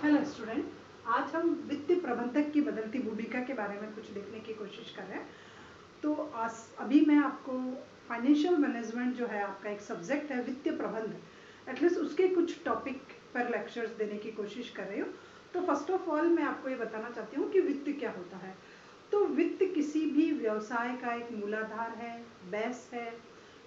Hello student, आज हम वित्तीय प्रबंधक की बदलती भूमिका के बारे में कुछ देखने की कोशिश कर रहे हैं। तो आज अभी मैं आपको फाइनेंशियल मैनेजमेंट जो है आपका एक सब्जेक्ट है वित्तीय प्रबंध, एटलीस्ट उसके कुछ टॉपिक पर लेक्चर्स देने की कोशिश कर रही हूँ। तो फर्स्ट ऑफ ऑल मैं आपको ये बताना चाहती हूँ कि वित्त क्या होता है। तो वित्त किसी भी व्यवसाय का एक मूलाधार है, बेस है।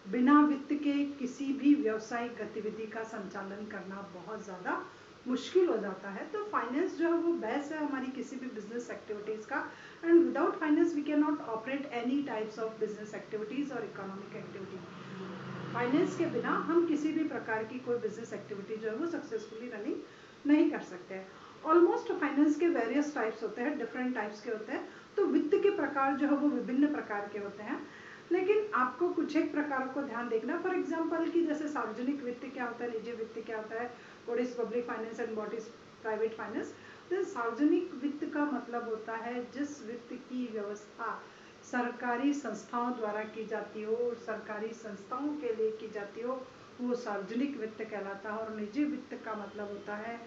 बिना वित्त के किसी भी व्यवसायिक गतिविधि का संचालन करना बहुत ज़्यादा मुश्किल हो जाता है। तो फाइनेंस जो है वो बेस है हमारी किसी भी बिजनेस एक्टिविटीज़ का, and without finance we can not operate any types of business activities और इकोनॉमिक एक्टिविटी। फाइनेंस के बिना हम किसी भी प्रकार की कोई बिजनेस एक्टिविटी जो है वो सक्सेसफुली रनिंग नहीं कर सकते हैं। ऑलमोस्ट फाइनेंस के वेरियस टाइप्स होते हैं, डिफरेंट टाइप्स के होते हैं। तो वित्त के प्रकार जो है वो विभिन्न प्रकार के होते हैं, लेकिन आपको कुछ एक प्रकारों को ध्यान देखना। फॉर एग्जाम्पल कि जैसे सार्वजनिक वित्त क्या होता है, निजी वित्त क्या होता है, what is public finance and what is private finance. तो सार्वजनिक वित्त का मतलब होता है जिस वित्त की व्यवस्था सरकारी संस्थाओं द्वारा की जाती हो, सरकारी संस्थाओं के लिए की जाती हो, वो सार्वजनिक वित्त कहलाता है। और निजी वित्त का मतलब होता है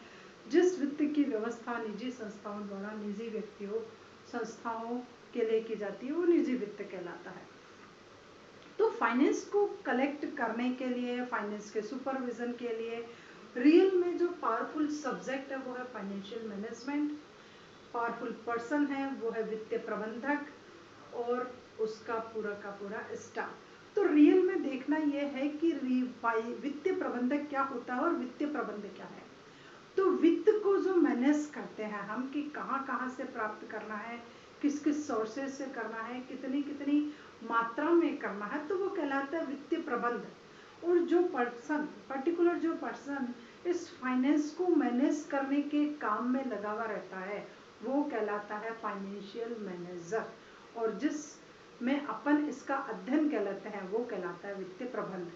जिस वित्त की व्यवस्था निजी संस्थाओं द्वारा निजी व्यक्तियों संस्थाओं के लिए की जाती है वो निजी वित्त कहलाता है। तो फाइनेंस को कलेक्ट करने के लिए, फाइनेंस के सुपरविजन के लिए रियल में जो पावरफुल सब्जेक्ट है वो है फाइनेंशियल मैनेजमेंट। पावरफुल पर्सन है वो है वित्तीय प्रबंधक और उसका पूरा स्टाफ। तो रियल में देखना यह है कि वित्तीय प्रबंधक क्या होता है और वित्तीय प्रबंध क्या है। तो वित्त को जो मैनेज करते हैं हम कि कहाँ कहाँ से प्राप्त करना है, किस किस सोर्सेज से करना है, कितनी कितनी मात्रा में करना है, तो वो कहलाता है वित्तीय प्रबंध। और जो पर्टिकुलर जो पर्सन इस फाइनेंस को मैनेज करने के काम में लगा हुआ रहता है वो कहलाता है फाइनेंशियल मैनेजर। और जिस में अपन इसका अध्ययन कहलाते हैं वो कहलाता है वित्तीय प्रबंध।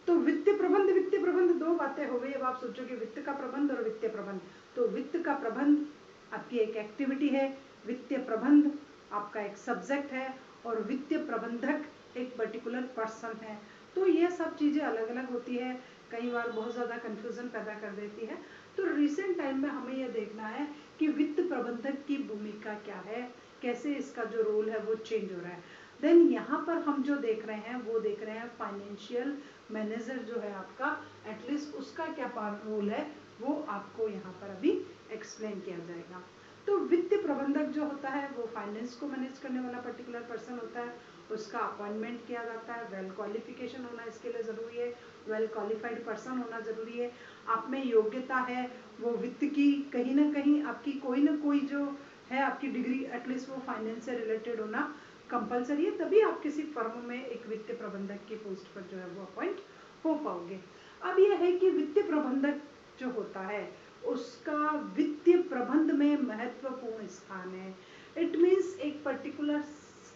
तो वित्तीय प्रबंध दो बातें हो गई। अब आप सोचोगे वित्त का प्रबंध और वित्तीय प्रबंध। तो वित्त का प्रबंध आपकी एक एक्टिविटी है, वित्तीय प्रबंध आपका एक सब्जेक्ट है, और वित्तीय प्रबंधक एक पर्टिकुलर पर्सन है। तो ये सब चीज़ें अलग अलग होती है, कई बार बहुत ज़्यादा कंफ्यूजन पैदा कर देती है। तो रिसेंट टाइम में हमें यह देखना है कि वित्त प्रबंधक की भूमिका क्या है, कैसे इसका जो रोल है वो चेंज हो रहा है। देन यहाँ पर हम जो देख रहे हैं वो देख रहे हैं फाइनेंशियल मैनेजर जो है आपका, एटलीस्ट उसका क्या रोल है वो आपको यहाँ पर अभी एक्सप्लेन किया जाएगा। तो वित्तीय प्रबंधक जो होता है वो फाइनेंस को मैनेज करने वाला पर्टिकुलर पर्सन होता है। उसका अपॉइंटमेंट किया जाता है, वेल क्वालिफिकेशन होना इसके लिए ज़रूरी है, वेल क्वालिफाइड पर्सन होना ज़रूरी है, आप में योग्यता है, वो वित्त की कहीं ना कहीं आपकी कोई ना कोई जो है आपकी डिग्री एटलीस्ट वो फाइनेंस से रिलेटेड होना कंपलसरी है, तभी आप किसी फर्म में एक वित्तीय प्रबंधक की पोस्ट पर जो है वो अपॉइंट हो पाओगे। अब यह है कि वित्तीय प्रबंधक जो होता है उसका वित्तीय प्रबंध में महत्वपूर्ण स्थान है। इट मीन्स एक पर्टिकुलर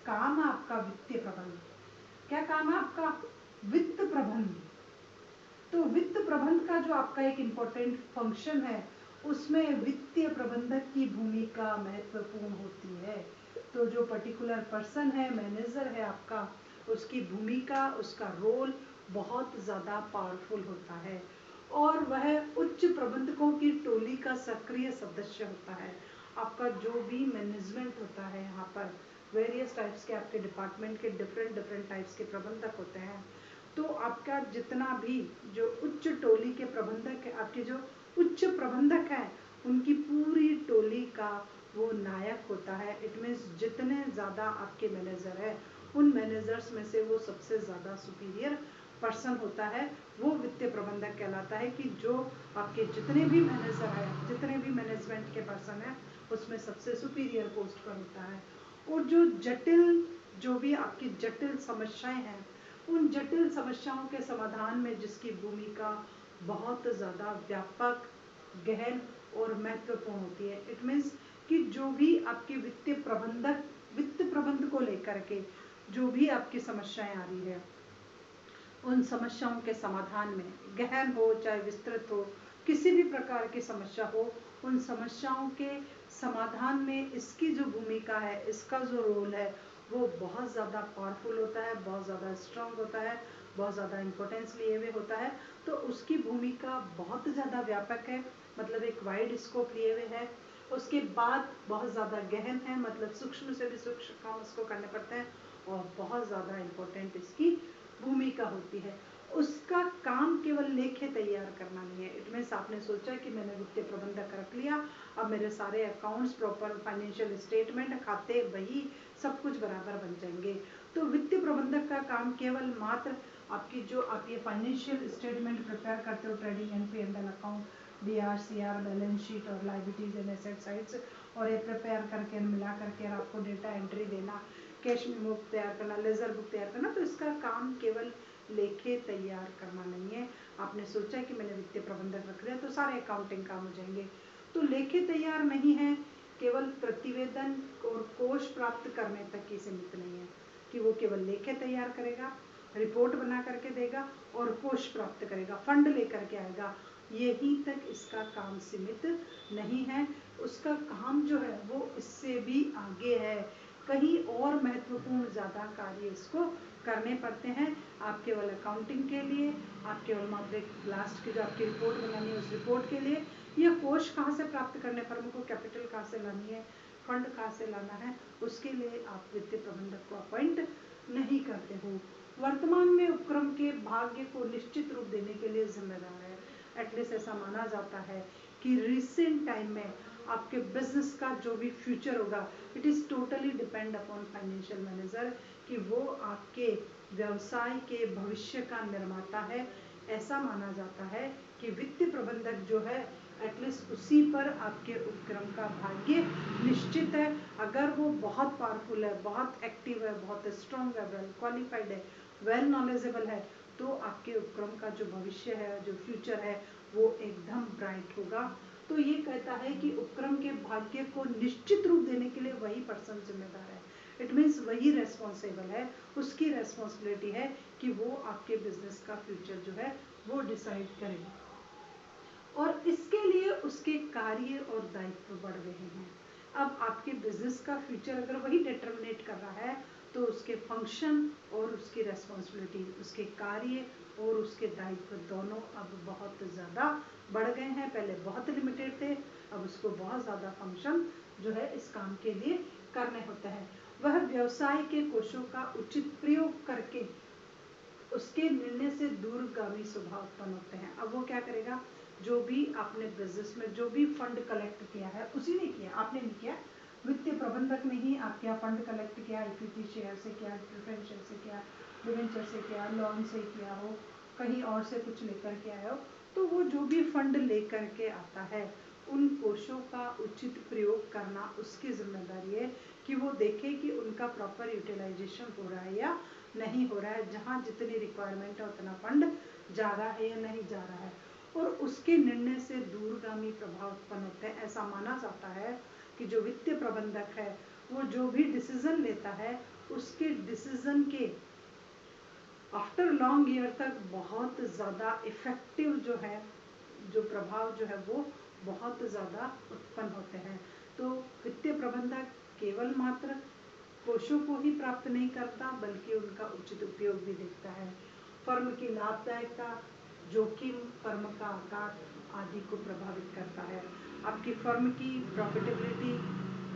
काम है आपका वित्तीय प्रबंध। क्या काम है आपका? वित्त प्रबंध। तो वित्त प्रबंध का जो आपका एक इम्पोर्टेंट फंक्शन है उसमें वित्तीय प्रबंधक की भूमिका महत्वपूर्ण होती है। तो जो पर्टिकुलर पर्सन है, मैनेजर है आपका, उसकी भूमिका, उसका रोल बहुत ज़्यादा पावरफुल होता है और वह उच्च प्रबंधकों की टोली का सक्रिय सदस्य होता है। आपका जो भी मैनेजमेंट होता है यहाँ पर वेरियस टाइप्स के आपके डिपार्टमेंट के डिफरेंट टाइप्स के प्रबंधक होते हैं। तो आपका जितना भी जो उच्च टोली के प्रबंधक है, आपके जो उच्च प्रबंधक हैं, उनकी पूरी टोली का वो नायक होता है। इट मीन्स जितने ज़्यादा आपके मैनेजर हैं उन मैनेजर्स में से वो सबसे ज़्यादा सुपीरियर पर्सन होता है, वो वित्तीय प्रबंधक कहलाता है। कि जो आपके जितने भी मैनेजर हैं, जितने भी मैनेजमेंट के पर्सन हैं, उसमें सबसे सुपीरियर पोस्ट पर होता है। और जो भी आपकी जटिल समस्याएं हैं, उन जटिल समस्याओं के समाधान में जिसकी भूमिका बहुत ज़्यादा व्यापक, गहन और महत्वपूर्ण होती है। इट मीन्स कि जो भी आपके वित्त प्रबंध को लेकर के जो भी आपकी समस्याएं आ रही है, उन समस्याओं के समाधान में, गहन हो चाहे विस्तृत हो, किसी भी प्रकार की समस्या हो, उन समस्याओं के समाधान में इसकी जो भूमिका है, इसका जो रोल है वो बहुत ज़्यादा पावरफुल होता है, बहुत ज़्यादा स्ट्रांग होता है। बहुत ज़्यादा इम्पोर्टेंस लिए हुए होता है, तो उसकी भूमिका बहुत ज़्यादा व्यापक है, मतलब एक वाइड स्कोप लिए हुए है। उसके बाद बहुत ज़्यादा गहन है, मतलब सूक्ष्म से भी सूक्ष्म काम उसको करने पड़ते हैं और बहुत ज़्यादा इम्पोर्टेंट इसकी भूमिका होती है। उसका काम केवल लेखे तैयार करना नहीं है। इट मीन्स आपने सोचा कि मैंने वित्तीय प्रबंधक रख लिया, अब मेरे सारे अकाउंट्स प्रॉपर, फाइनेंशियल स्टेटमेंट, खाते, बही, सब कुछ बराबर बन जाएंगे। तो वित्तीय प्रबंधक का काम केवल मात्र आपकी जो आप ये फाइनेंशियल स्टेटमेंट प्रिपेयर करते हो, trading and P&L account, BR, CR, balance sheet और लाइबिलिटीज एंड एसेट साइड्स, और ये प्रिपेयर करके मिला करके आपको डेटा एंट्री देना, कैश मेमो तैयार करना, लेजर बुक तैयार करना, तो इसका काम केवल लेखे तैयार करना नहीं है। आपने सोचा कि मैंने वित्तीय प्रबंधक रख लिया तो सारे अकाउंटिंग काम हो जाएंगे, तो लेखे तैयार नहीं है, केवल प्रतिवेदन और कोष प्राप्त करने तक ही सीमित नहीं है कि वो केवल लेखे तैयार करेगा, रिपोर्ट बना करके देगा और कोष प्राप्त करेगा, फंड लेकर के आएगा, यहीं तक इसका काम सीमित नहीं है। उसका काम जो है वो इससे भी आगे है, कहीं और महत्वपूर्ण ज़्यादा कार्य इसको करने पड़ते हैं। आप केवल अकाउंटिंग के लिए, आप केवल मात्र लास्ट की जो आपकी रिपोर्ट बनानी है उस रिपोर्ट के लिए, या कोष कहाँ से प्राप्त करने, फर्म को कैपिटल कहाँ से लानी है, फंड कहाँ से लाना है, उसके लिए आप वित्तीय प्रबंधक को अपॉइंट नहीं करते हो। वर्तमान में उपक्रम के भाग्य को निश्चित रूप देने के लिए जिम्मेदार है। एटलीस्ट ऐसा माना जाता है कि रिसेंट टाइम में आपके बिजनेस का जो भी फ्यूचर होगा, it is totally depend upon financial manager, कि वो आपके व्यवसाय के भविष्य का निर्माता है। ऐसा माना जाता है कि वित्तीय प्रबंधक जो है एटलीस्ट उसी पर आपके उपक्रम का भाग्य निश्चित है। अगर वो बहुत पावरफुल है, बहुत एक्टिव है, बहुत स्ट्रॉन्ग है, वेल क्वालिफाइड है, वेल नॉलेजेबल है, तो आपके उपक्रम का जो भविष्य है, जो फ्यूचर है, वो एकदम ब्राइट होगा। तो ये कहता है कि उपक्रम के भाग्य को निश्चित रूप देने के लिए वही पर्सन जिम्मेदार है। इट मीन्स वही रेस्पॉन्सिबल है, उसकी रेस्पॉन्सिबिलिटी है कि वो आपके बिजनेस का फ्यूचर जो है वो डिसाइड करे, और इसके लिए उसके कार्य और दायित्व बढ़ रहे हैं। अब आपके बिजनेस का फ्यूचर अगर वही डिटरमिनेट कर रहा है, तो उसके फंक्शन और उसकी रेस्पॉन्सिबिलिटी, उसके कार्य और उसके दायित्व दोनों अब बहुत ज़्यादा बढ़ गए हैं। पहले बहुत लिमिटेड थे, अब उसको बहुत ज़्यादा फंक्शन जो है इस काम के लिए करने होते हैं। वह व्यवसाय के कोषों का उचित प्रयोग करके उसके निर्णय से दूरगामी स्वभाव उत्पन्न होते हैं। अब वो क्या करेगा, जो भी आपने बिजनेस में जो भी फंड कलेक्ट किया है, उसी ने किया, आपने नहीं किया, वित्तीय प्रबंधक ने ही आप क्या फंड कलेक्ट किया, इक्विटी शेयर से किया, प्रेफरेंस शेयर से किया, डिवेंचर से किया, लोन से किया हो, कहीं और से कुछ लेकर के आया हो, तो वो जो भी फंड लेकर के आता है, उन कोषों का उचित प्रयोग करना उसकी जिम्मेदारी है कि वो देखे कि उनका प्रॉपर यूटिलाइजेशन हो रहा है या नहीं हो रहा है, जहाँ जितनी रिक्वायरमेंट है उतना फंड जा रहा है या नहीं जा रहा है, और उसके निर्णय से दूरगामी प्रभाव उत्पन्न होते हैं। ऐसा माना जाता है कि जो वित्तीय प्रबंधक है वो जो भी डिसीजन लेता है, उसके डिसीजन के आफ्टर लॉन्ग ईयर तक बहुत ज़्यादा इफेक्टिव जो है, जो प्रभाव जो है वो बहुत ज़्यादा उत्पन्न होते हैं। तो वित्तीय प्रबंधक केवल मात्र कोषों को ही प्राप्त नहीं करता, बल्कि उनका उचित उपयोग भी देखता है। फर्म की लाभदायकता, जोखिम, फर्म का आकार आदि को प्रभावित करता है। आपकी फर्म की प्रॉफिटेबिलिटी,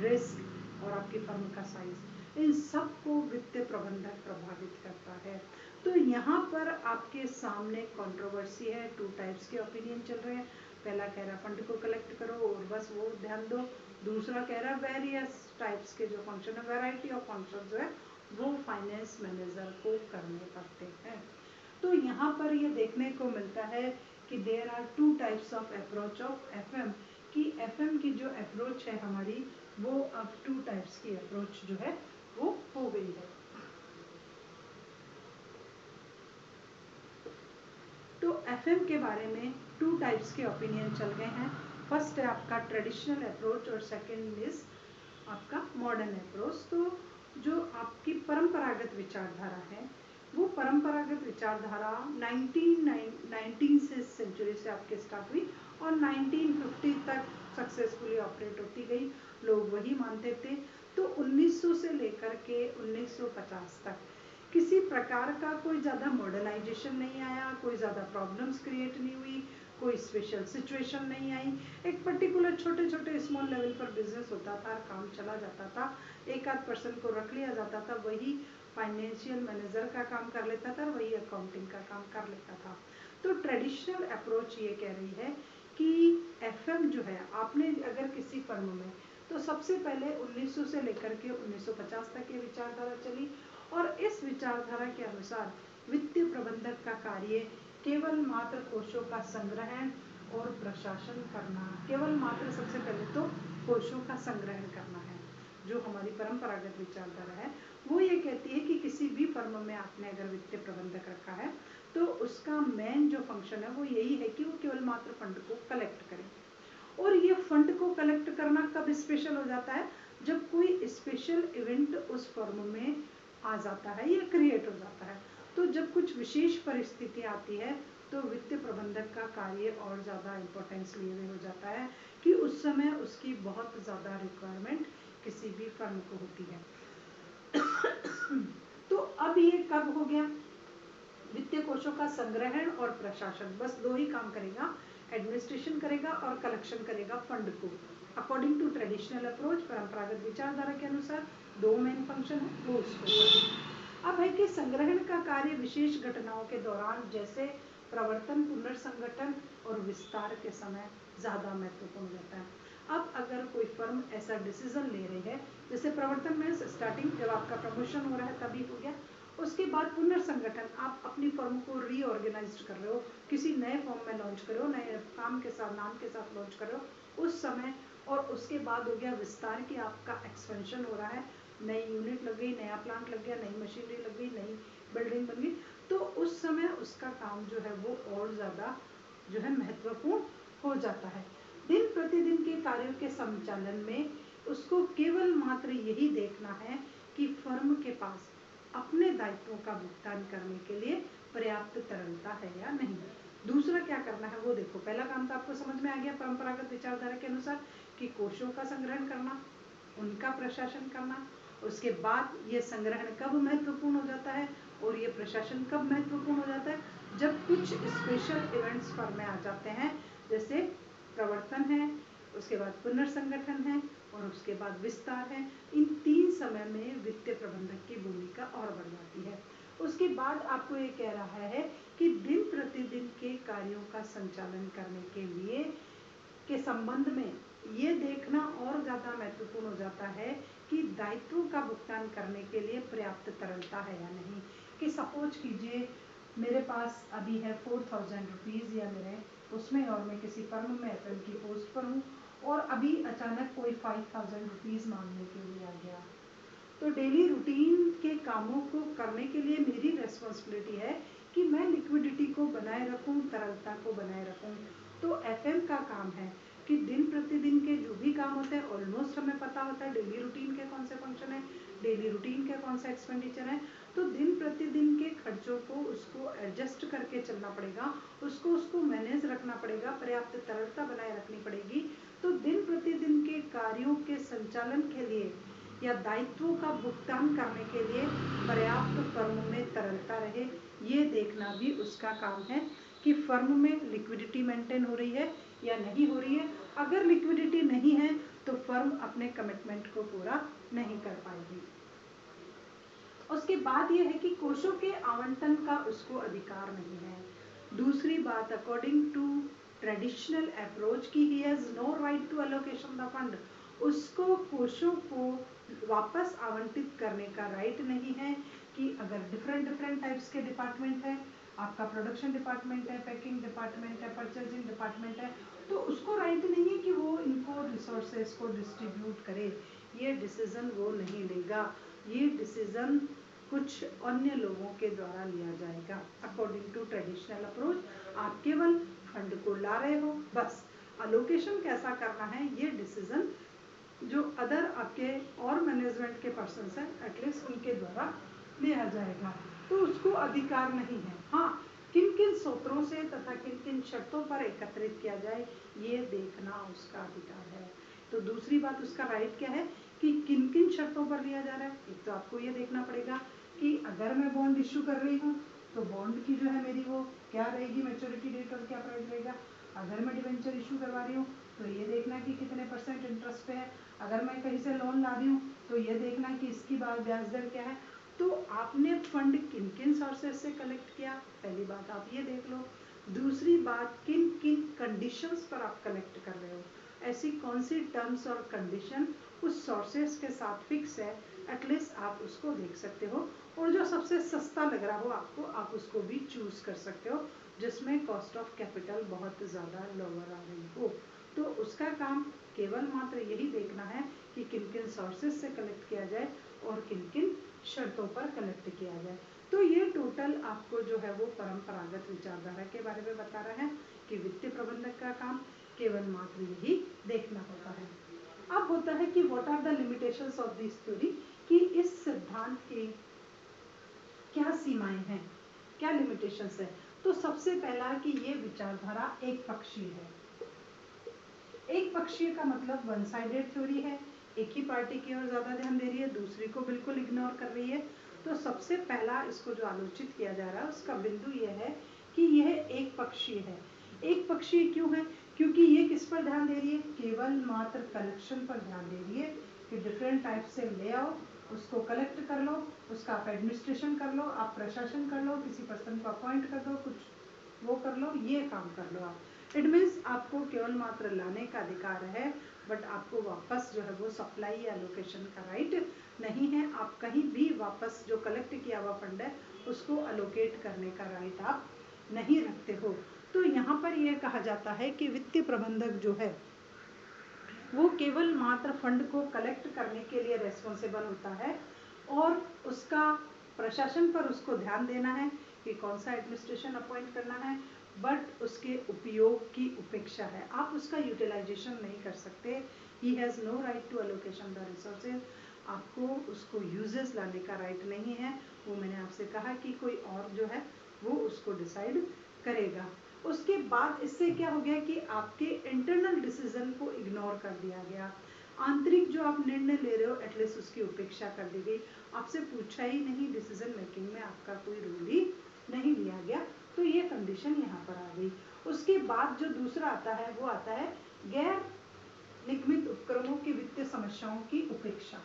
रिस्क और आपकी फर्म का साइज, इन सब को वित्तीय प्रबंधक प्रभावित करता है। तो यहाँ पर आपके सामने कंट्रोवर्सी है, 2 टाइप्स के ओपिनियन चल रहे हैं। पहला कह रहा है फंड को कलेक्ट करो और बस वो ध्यान दो, दूसरा कह रहा है वेरियस टाइप्स के जो फंक्शन है, वैरायटी ऑफ फंक्शन जो है वो फाइनेंस मैनेजर को करने पड़ते हैं। तो यहाँ पर ये देखने को मिलता है कि there are 2 types of approach of FM, कि एफएम की जो अप्रोच है हमारी, वो अब 2 टाइप्स की अप्रोच जो है वो हो गई है। तो एफएम के बारे में 2 टाइप्स के ओपिनियन चल गए हैं। फर्स्ट है आपका ट्रेडिशनल अप्रोच और सेकंड इज आपका मॉडर्न अप्रोच। तो जो आपकी परंपरागत विचारधारा है, वो परंपरागत विचारधारा 19 से सेंचुरी से आपके स्टार्ट हुई और 1950 तक सक्सेसफुली ऑपरेट होती गई, लोग वही मानते थे। तो 1900 से लेकर के 1950 तक किसी प्रकार का कोई ज़्यादा मॉडर्नाइजेशन नहीं आया, कोई ज़्यादा प्रॉब्लम्स क्रिएट नहीं हुई, कोई स्पेशल सिचुएशन नहीं आई। एक पर्टिकुलर छोटे छोटे स्मॉल लेवल पर बिजनेस होता था, काम चला जाता था, एक आध पर्सन को रख लिया जाता था, वही फाइनेंशियल मैनेजर का काम कर लेता था, वही अकाउंटिंग का काम कर लेता था। तो ट्रेडिशनल अप्रोच ये कह रही है कि एफएम जो है, आपने अगर किसी फर्म में, तो सबसे पहले 1900 से लेकर के 1950 तक ये विचारधारा चली, और इस विचारधारा के अनुसार वित्तीय प्रबंधक का कार्य केवल मात्र कोषों का संग्रहण और प्रशासन करना, केवल मात्र सबसे पहले तो कोषों का संग्रहण करना है। जो हमारी परंपरागत विचारधारा है वो ये कहती है कि किसी भी फर्म में आपने अगर वित्तीय प्रबंधक रखा है तो उसका मेन जो फंक्शन है वो यही है कि वो केवल मात्र फंड को कलेक्ट करे। और ये फंड को कलेक्ट करना कब स्पेशल हो जाता है, जब कोई स्पेशल इवेंट उस फर्म में आ जाता है या क्रिएट हो जाता है। तो जब कुछ विशेष परिस्थिति आती है तो वित्तीय प्रबंधक का कार्य और ज़्यादा इम्पोर्टेंस लिए हुए हो जाता है कि उस समय उसकी बहुत ज़्यादा रिक्वायरमेंट किसी भी फर्म को होती है। तो अब ये कब हो गया, वित्तीय कोषों का संग्रहण और प्रशासन, बस दो ही काम करेगा, एडमिनिस्ट्रेशन करेगा और कलेक्शन करेगा फंड को। अकॉर्डिंग टू ट्रेडिशनल अप्रोच, परंपरागत विचारधारा के अनुसार दो मेन फंक्शन है वो उसको। अब है कि संग्रहण का कार्य विशेष घटनाओं के दौरान जैसे प्रवर्तन, पुनर्संगठन और विस्तार के समय ज़्यादा महत्वपूर्ण रहता है। अब अगर कोई फर्म ऐसा डिसीजन ले रही है, जैसे प्रवर्तन में स्टार्टिंग जब आपका प्रमोशन हो रहा है तभी हो गया, उसके बाद पुनर्संगठन, आप अपनी फर्म को रीऑर्गेनाइज कर रहे हो, किसी नए फॉर्म में लॉन्च कर रहे हो, नए काम के साथ, नाम के साथ लॉन्च कर रहे हो उस समय। और उसके बाद हो गया विस्तार की, आपका एक्सपेंशन हो रहा है, नई यूनिट लग गई, नया प्लांट लग गया, नई मशीनरी लग गई, नई बिल्डिंग बन गई, तो उस समय उसका काम जो है वो और ज़्यादा जो है महत्वपूर्ण हो जाता है। दिन प्रतिदिन के कार्यों के संचालन में उसको केवल मात्र यही देखना है कि फर्म के पास अपने दायित्वों का भुगतान करने के लिए पर्याप्त तरलता है या नहीं। दूसरा क्या करना है वो देखो, पहला काम तो आपको समझ में आ गया परंपरागत विचारधारा के अनुसार कि कोषों का संग्रहण करना, उनका प्रशासन करना। उसके बाद ये संग्रहण कब महत्वपूर्ण हो जाता है और ये प्रशासन कब महत्वपूर्ण हो जाता है, जब कुछ स्पेशल इवेंट्स फर्म में आ जाते हैं, जैसे प्रवर्तन है, उसके बाद पुनर्संगठन है और उसके बाद विस्तार है। इन तीन समय में वित्तीय प्रबंधक की भूमिका और बढ़ जाती है। उसके बाद आपको ये कह रहा है कि दिन प्रतिदिन के कार्यों का संचालन करने के लिए के संबंध में ये देखना और ज़्यादा महत्वपूर्ण हो जाता है कि दायित्वों का भुगतान करने के लिए पर्याप्त तरलता है या नहीं। कि सपोज कीजिए मेरे पास अभी है 4000 रुपीज़ या मेरे उसमें, और मैं किसी फर्म में एफएम की पोस्ट पर हूँ और अभी अचानक कोई 5000 रुपीज़ मांगने के लिए आ गया, तो डेली रूटीन के कामों को करने के लिए मेरी रेस्पॉन्सिबिलिटी है कि मैं लिक्विडिटी को बनाए रखूं, तरलता को बनाए रखूं। तो एफएम का काम है कि दिन प्रतिदिन के जो भी काम होते हैं ऑलमोस्ट हमें पता होता है डेली रूटीन के कौन से फंक्शन है, डेली रूटीन के कौन सा एक्सपेंडिचर है। तो दिन प्रतिदिन के खर्चों को उसको एडजस्ट करके चलना पड़ेगा, उसको मैनेज रखना पड़ेगा, पर्याप्त तरलता बनाए रखनी पड़ेगी। तो दिन प्रतिदिन के कार्यों के संचालन के लिए या दायित्वों का भुगतान करने के लिए पर्याप्त फर्म में तरलता रहे, ये देखना भी उसका काम है कि फर्म में लिक्विडिटी मेंटेन हो रही है या नहीं हो रही है। अगर लिक्विडिटी नहीं है तो फर्म अपने कमिटमेंट को पूरा नहीं कर पाएगी। उसके बाद ये है कि कोषों के आवंटन का उसको अधिकार नहीं है। दूसरी बात, अकॉर्डिंग टू ट्रेडिशनल अप्रोच की he has no right to allocation the fund, उसको कोषों को वापस आवंटित करने का राइट नहीं है। कि अगर डिफरेंट टाइप्स के डिपार्टमेंट है, आपका प्रोडक्शन डिपार्टमेंट है, पैकिंग डिपार्टमेंट है, परचेजिंग डिपार्टमेंट है, तो उसको राइट नहीं है कि वो इनको रिसोर्सेज को डिस्ट्रीब्यूट करे, ये डिसीजन वो नहीं लेगा, ये डिसीजन कुछ अन्य लोगों के द्वारा लिया जाएगा। अकॉर्डिंग टू ट्रेडिशनल अप्रोच आप केवल फंड को ला रहे हो, बस अलोकेशन कैसा करना है ये डिसीजन जो अदर आपके और मैनेजमेंट के पर्सन हैं एटलीस्ट उनके द्वारा लिया जाएगा। तो उसको अधिकार नहीं है। हाँ, किन किन सूत्रों से तथा किन किन शर्तों पर एकत्रित किया जाए ये देखना उसका अधिकार है। तो दूसरी बात उसका राइट क्या है कि किन किन शर्तों पर लिया जा रहा है। एक तो आपको ये देखना पड़ेगा कि अगर मैं बॉन्ड इश्यू कर रही हूँ तो बॉन्ड की जो है मेरी वो क्या रहेगी, मैच्योरिटी डेट और क्या प्राइस रहेगा। अगर मैं डिवेंचर इशू करवा रही हूँ तो ये देखना कि कितने % इंटरेस्ट पे है। अगर मैं कहीं से लोन ला रही हूँ तो ये देखना कि इसकी ब्याज दर क्या है। तो आपने फंड किन किन सोर्सेज से कलेक्ट किया, पहली बात आप ये देख लो। दूसरी बात, किन किन कंडीशंस पर आप कलेक्ट कर रहे हो, ऐसी कौन सी टर्म्स और कंडीशन उस सोर्सेज के साथ फिक्स है, एटलीस्ट आप उसको देख सकते हो। और जो सबसे सस्ता लग रहा हो आपको, आप उसको भी चूज कर सकते हो, जिसमें कॉस्ट ऑफ कैपिटल बहुत ज़्यादा लोअर आ रही हो। तो उसका काम केवल मात्र यही देखना है कि किन किन सोर्सेज से कलेक्ट किया जाए और किन किन शर्तों पर कलेक्ट किया जाए। तो ये टोटल आपको जो है वो परंपरागत विचारधारा के बारे में बता रहा है कि वित्तीय प्रबंधक का काम केवल मात्र यही देखना होता है। अब होता है कि what are the limitations of this theory, कि इस सिद्धांत की क्या सीमाएं हैं, क्या लिमिटेशंस है। तो सबसे पहला कि ये विचारधारा एक पक्षीय है। एक पक्षीय का मतलब वन साइडेड थ्योरी है, एक ही पार्टी की ओर ज्यादा ध्यान दे रही है, दूसरी को बिल्कुल इग्नोर कर रही है। तो सबसे पहला इसको जो आलोचित किया जा रहा है उसका बिंदु यह है कि यह एक पक्षीय है। एक पक्षीय क्यों है, क्योंकि ये किस पर ध्यान दे रही है, केवल मात्र कलेक्शन पर ध्यान दे रही है कि डिफरेंट टाइप से ले आओ, उसको कलेक्ट कर लो, उसका आप एडमिनिस्ट्रेशन कर लो, आप प्रशासन कर लो, किसी पर्सन को अपॉइंट कर दो, कुछ वो कर लो, ये काम कर लो आप। इट मीन्स आपको केवल मात्र लाने का अधिकार है, बट आपको वापस जो है वो सप्लाई या एलोकेशन का राइट नहीं है। आप कहीं भी वापस जो कलेक्ट किया हुआ फंड है उसको अलोकेट करने का राइट आप नहीं रखते हो। तो यहाँ पर यह कहा जाता है कि वित्तीय प्रबंधक जो है वो केवल मात्र फंड को कलेक्ट करने के लिए रेस्पॉन्सिबल होता है और उसका प्रशासन पर उसको ध्यान देना है कि कौन सा एडमिनिस्ट्रेशन अपॉइंट करना है, बट उसके उपयोग की उपेक्षा है, आप उसका यूटिलाइजेशन नहीं कर सकते। He has no right to allocation the resources, आपको उसको यूजेस लाने का राइट नहीं है। वो मैंने आपसे कहा कि कोई और जो है वो उसको डिसाइड करेगा। उसके बाद इससे क्या हो गया कि आपके इंटरनल डिसीजन को इग्नोर कर दिया गया, आंतरिक जो आप निर्णय ले रहे हो एटलीस्ट उसकी उपेक्षा कर दी गई, आपसे पूछा ही नहीं, डिसीजन मेकिंग में आपका कोई रोल ही नहीं लिया गया। तो ये कंडीशन यहाँ पर आ गई। उसके बाद जो दूसरा आता है वो आता है गैर निगमित उपक्रमों की वित्तीय समस्याओं की उपेक्षा।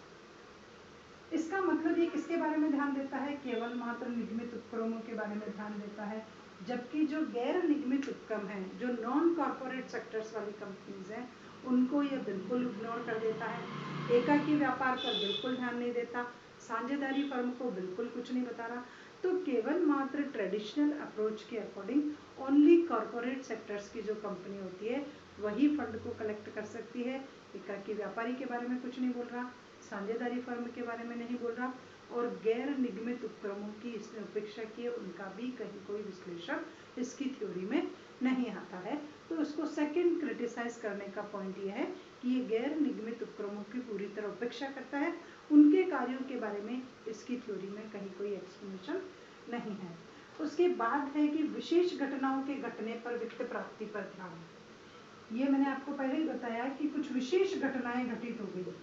इसका मतलब ये किसके बारे में ध्यान देता है, केवल मात्र निगमित उपक्रमों के बारे में ध्यान देता है, जबकि जो गैर निगमित उपक्रम हैं, जो नॉन कॉर्पोरेट सेक्टर्स वाली कंपनीज हैं, उनको ये बिल्कुल इग्नोर कर देता है। एकाकी व्यापार पर बिल्कुल ध्यान नहीं देता, साझेदारी फर्म को बिल्कुल कुछ नहीं बता रहा। तो केवल मात्र ट्रेडिशनल अप्रोच के अकॉर्डिंग ओनली कॉर्पोरेट सेक्टर्स की जो कंपनी होती है वही फंड को कलेक्ट कर सकती है। एकाकी व्यापारी के बारे में कुछ नहीं बोल रहा, साझेदारी फर्म के बारे में नहीं बोल रहा, और गैर निगमित उपक्रमों की इसने उपेक्षा की है, उनका भी कहीं कोई विश्लेषण इसकी थ्योरी में नहीं आता है। तो उसको सेकंड क्रिटिसाइज करने का पॉइंट यह है कि ये गैर निगमित उपक्रमों की पूरी तरह उपेक्षा करता है, उनके कार्यों के बारे में इसकी थ्योरी में कहीं कोई एक्सप्लेनेशन नहीं है। उसके बाद है कि विशेष घटनाओं के घटने पर वित्त प्राप्ति पर ध्यान। ये मैंने आपको पहले ही बताया कि कुछ विशेष घटनाएं घटित हो गई,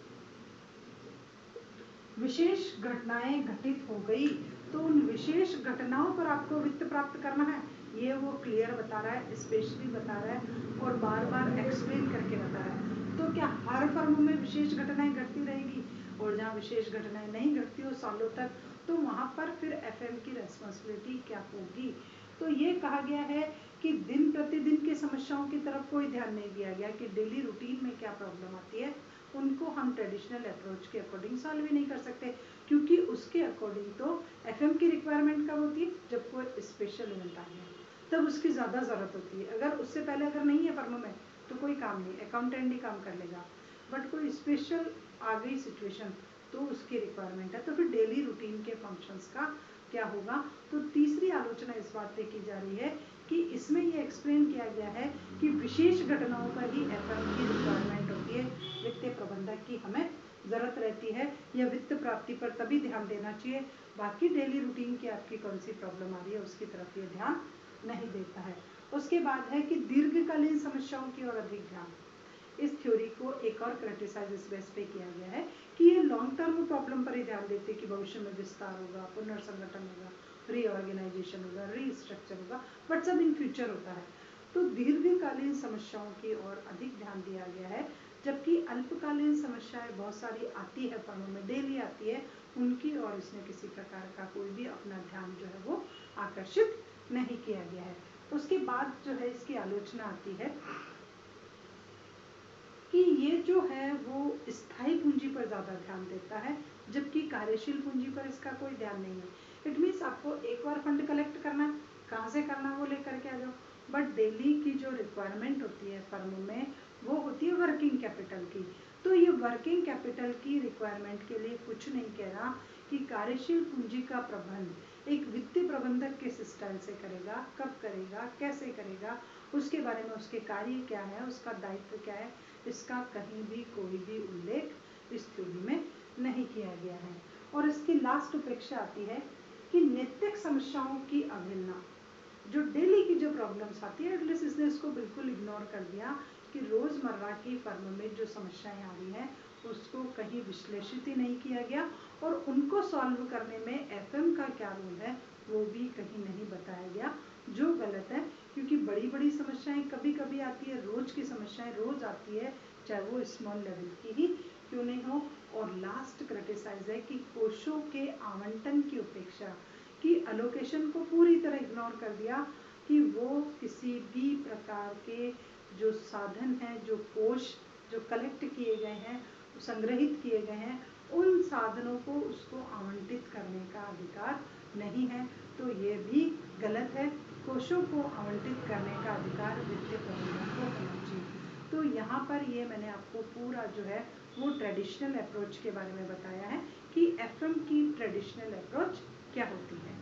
विशेष घटनाएं घटित हो गई, तो उन विशेष घटनाओं पर आपको वित्त प्राप्त करना है, ये वो क्लियर बता रहा है, स्पेशली बता रहा है और बार बार एक्सप्लेन करके बता रहा है। तो क्या हर फर्म में विशेष घटनाएं घटती रहेगी, और जहाँ विशेष घटनाएं नहीं घटती हो सालों तक, तो वहाँ पर फिर एफएम की रेस्पॉन्सिबिलिटी क्या होगी। तो ये कहा गया है कि दिन प्रतिदिन की समस्याओं की तरफ कोई ध्यान नहीं दिया गया कि डेली रूटीन में क्या प्रॉब्लम आती है, उनको हम ट्रेडिशनल अप्रोच के अकॉर्डिंग सॉल्व ही नहीं कर सकते, क्योंकि उसके अकॉर्डिंग तो एफएम की रिक्वायरमेंट कब होती है, जब कोई स्पेशल इवेंट आ गया तब उसकी ज़्यादा ज़रूरत होती है। अगर उससे पहले अगर नहीं है फर्म में तो कोई काम नहीं, अकाउंटेंट ही काम कर लेगा, बट कोई स्पेशल आ गई सिचुएशन तो उसकी रिक्वायरमेंट है, तो फिर डेली रूटीन के फंक्शंस का क्या होगा। तो तीसरी आलोचना इस बात पे की जा रही है कि इसमें ये एक्सप्लेन किया गया है कि विशेष घटनाओं पर ही एफएम की रिक्वायरमेंट होती है, वित्तीय प्रबंधक की हमें ज़रूरत रहती है, या वित्त प्राप्ति पर तभी ध्यान देना चाहिए, बाकी डेली रूटीन की आपकी कौन सी प्रॉब्लम आ रही है उसकी तरफ ये ध्यान नहीं देता है। उसके बाद है कि दीर्घकालीन समस्याओं की ओर अधिक ध्यान। इस थ्योरी को एक और क्रिटिसाइज इस बेस पे किया गया है कि ये लॉन्ग टर्म प्रॉब्लम पर ही ध्यान देते कि भविष्य में विस्तार होगा, पुनर्संगठन होगा, रीऑर्गेनाइजेशन होगा, रीस्ट्रक्चर होगा, बट सब इन फ्यूचर होता है। तो दीर्घकालीन समस्याओं की ओर अधिक ध्यान दिया गया है, जबकि अल्पकालीन समस्याएं बहुत सारी आती है फर्मों में, डेली आती है, उनकी और इसमें किसी प्रकार का कोई भी अपना ध्यान जो है वो आकर्षित नहीं किया गया है। उसके बाद जो है इसकी आलोचना आती है कि ये जो है वो स्थायी पूंजी पर ज़्यादा ध्यान देता है, जबकि कार्यशील पूंजी पर इसका कोई ध्यान नहीं है। इट मीन्स आपको एक बार फंड कलेक्ट करना है, कहाँ से करना वो लेकर के आ जाओ, बट डेली की जो रिक्वायरमेंट होती है फर्म में वो होती है वर्किंग कैपिटल की। तो ये वर्किंग कैपिटल की रिक्वायरमेंट के लिए कुछ नहीं कह रहा कि कार्यशील पूंजी का प्रबंध एक वित्तीय प्रबंधक किस स्टाइल से करेगा, कब करेगा, कैसे करेगा, उसके बारे में उसके कार्य क्या है, उसका दायित्व क्या है, इसका कहीं भी कोई भी उल्लेख इस थ्योरी में नहीं किया गया है। और इसकी लास्ट उपेक्षा आती है कि नैतिक समस्याओं की अवहेलना, जो डेली की जो प्रॉब्लम्स आती है, एटलीस्ट इसने इसको बिल्कुल इग्नोर कर दिया कि रोज़मर्रा की फर्म में जो समस्याएं आ रही हैं उसको कहीं विश्लेषित ही नहीं किया गया, और उनको सॉल्व करने में एफएम का क्या रोल है वो भी कहीं नहीं बताया गया, जो गलत है। क्योंकि बड़ी बड़ी समस्याएं कभी कभी आती है, रोज की समस्याएं रोज आती है, चाहे वो स्मॉल लेवल की ही क्यों नहीं हो। और लास्ट क्रिटिसाइज है कि कोषों के आवंटन की उपेक्षा की, अलोकेशन को पूरी तरह इग्नोर कर दिया कि वो किसी भी प्रकार के जो साधन हैं, जो कोष जो कलेक्ट किए गए हैं, संग्रहित किए गए हैं, उन साधनों को उसको आवंटित करने का अधिकार नहीं है। तो ये भी गलत है, कोषों को आवंटित करने का अधिकार वित्तीय प्रबंधन को होना चाहिए। तो यहाँ पर ये मैंने आपको पूरा जो है वो ट्रेडिशनल अप्रोच के बारे में बताया है कि एफएम की ट्रेडिशनल अप्रोच क्या होती है।